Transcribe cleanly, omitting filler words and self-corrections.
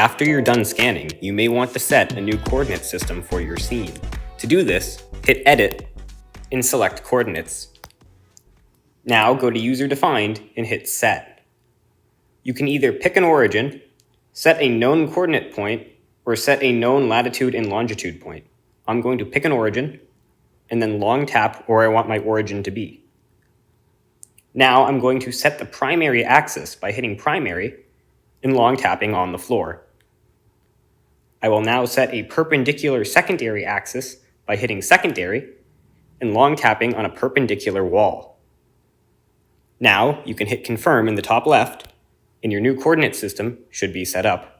After you're done scanning, you may want to set a new coordinate system for your scene. To do this, hit Edit and select Coordinates. Now go to User Defined and hit Set. You can either pick an origin, set a known coordinate point, or set a known latitude and longitude point. I'm going to pick an origin, and then long tap where I want my origin to be. Now I'm going to set the primary axis by hitting Primary and long tapping on the floor. I will now set a perpendicular secondary axis by hitting Secondary and long tapping on a perpendicular wall. Now you can hit Confirm in the top left, and your new coordinate system should be set up.